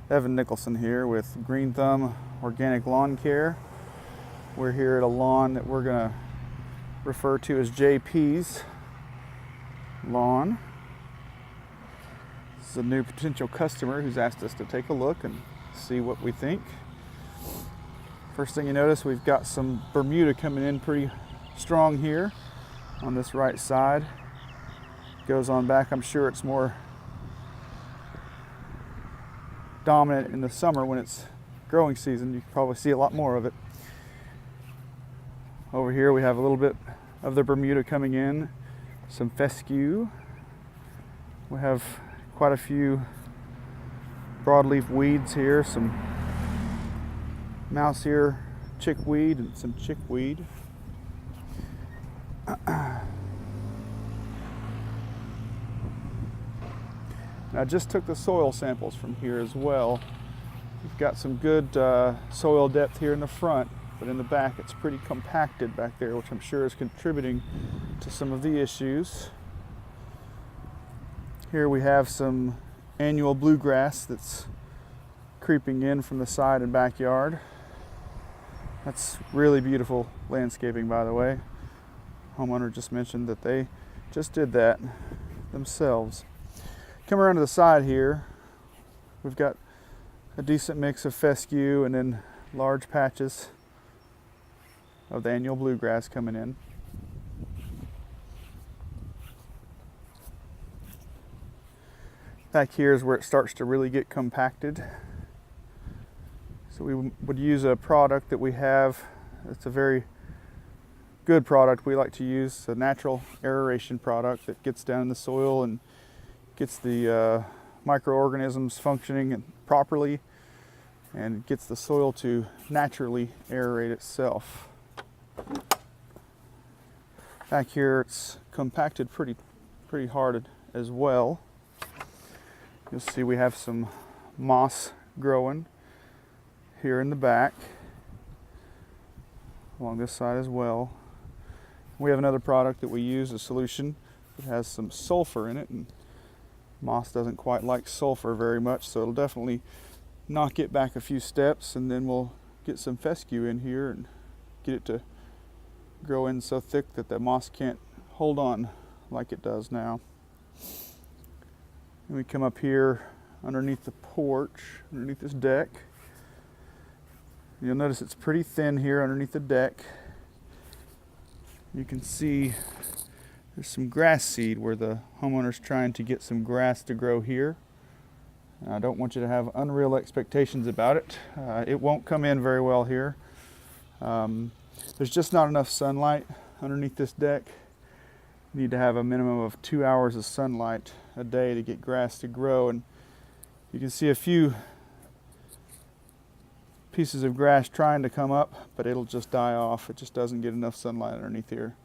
Evan Nicholson here with Green Thumb Organic Lawn Care. We're here at a lawn that we're going to refer to as JP's lawn. This is a new potential customer who's asked us to take a look and see what we think. First thing you notice, we've got some Bermuda coming in pretty strong here on this right side. Goes on back. I'm sure it's more dominant in the summer when it's growing season. You can probably see a lot more of it. Over here we have a little bit of the Bermuda coming in, some fescue. We have quite a few broadleaf weeds here, some mouse ear chickweed and some chickweed. I just took the soil samples from here as well. We've got some good soil depth here in the front, but in the back it's pretty compacted back there, which I'm sure is contributing to some of the issues. Here we have some annual bluegrass that's creeping in from the side and backyard. That's really beautiful landscaping, by the way. Homeowner just mentioned that they just did that themselves. Come around to the side here, we've got a decent mix of fescue and then large patches of the annual bluegrass coming in. Back here is where it starts to really get compacted. So we would use a product that we have. It's a very good product we like to use, a natural aeration product that gets down in the soil and gets the microorganisms functioning properly and gets the soil to naturally aerate itself. Back here it's compacted pretty hard as well. You'll see we have some moss growing here in the back, along this side as well. We have another product that we use, a solution that has some sulfur in it, and moss doesn't quite like sulfur very much, so it'll definitely knock it back a few steps, and then we'll get some fescue in here and get it to grow in so thick that the moss can't hold on like it does now. And we come up here underneath the porch, underneath this deck. You'll notice it's pretty thin here underneath the deck. You can see there's some grass seed where the homeowner's trying to get some grass to grow here. I don't want you to have unreal expectations about it. It won't come in very well here. There's just not enough sunlight underneath this deck. You need to have a minimum of 2 hours of sunlight a day to get grass to grow. And you can see a few pieces of grass trying to come up, but it'll just die off. It just doesn't get enough sunlight underneath here.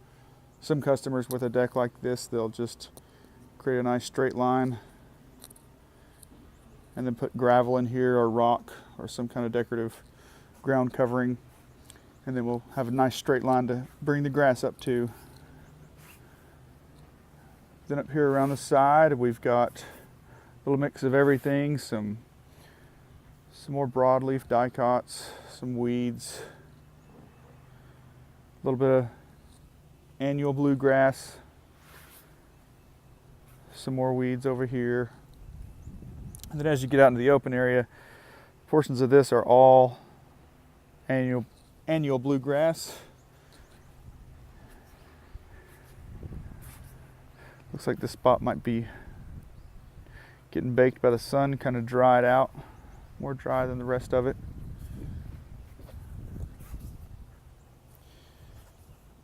Some customers with a deck like this, they'll just create a nice straight line and then put gravel in here or rock or some kind of decorative ground covering, and then we'll have a nice straight line to bring the grass up to. Then up here around the side we've got a little mix of everything, some more broadleaf dicots, some weeds, a little bit of annual bluegrass, some more weeds over here. And then as you get out into the open area, portions of this are all annual bluegrass. Looks like this spot might be getting baked by the sun, kind of dried out, more dry than the rest of it.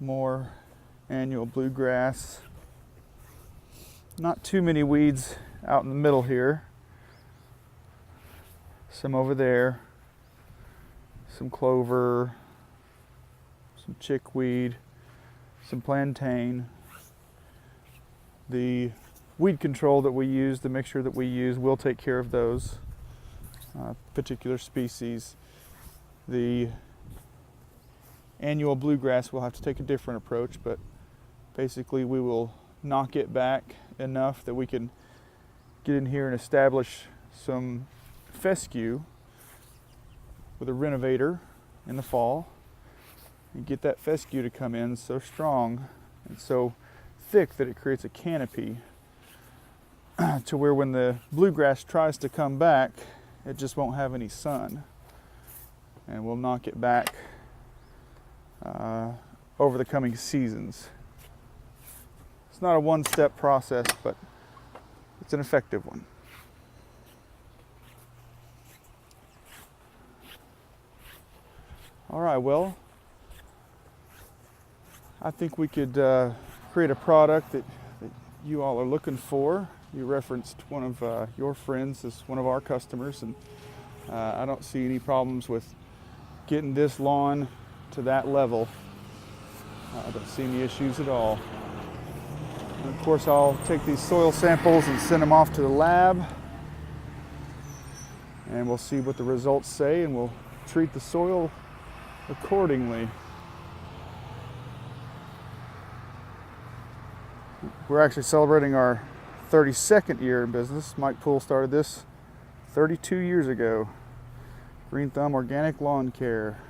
More annual bluegrass. Not too many weeds out in the middle here. Some over there, some clover, some chickweed, some plantain. The weed control that we use, the mixture that we use, will take care of those particular species. The annual bluegrass will have to take a different approach, but basically we will knock it back enough that we can get in here and establish some fescue with a renovator in the fall and get that fescue to come in so strong and so thick that it creates a canopy to where when the bluegrass tries to come back, it just won't have any sun, and we'll knock it back over the coming seasons. It's not a one-step process, but it's an effective one. All right, well, I think we could create a product that you all are looking for. You referenced one of your friends as one of our customers, and I don't see any problems with getting this lawn to that level. I don't see any issues at all. And of course, I'll take these soil samples and send them off to the lab, and we'll see what the results say, and we'll treat the soil accordingly. We're actually celebrating our 32nd year in business. Mike Poole started this 32 years ago. Green Thumb Organic Lawn Care.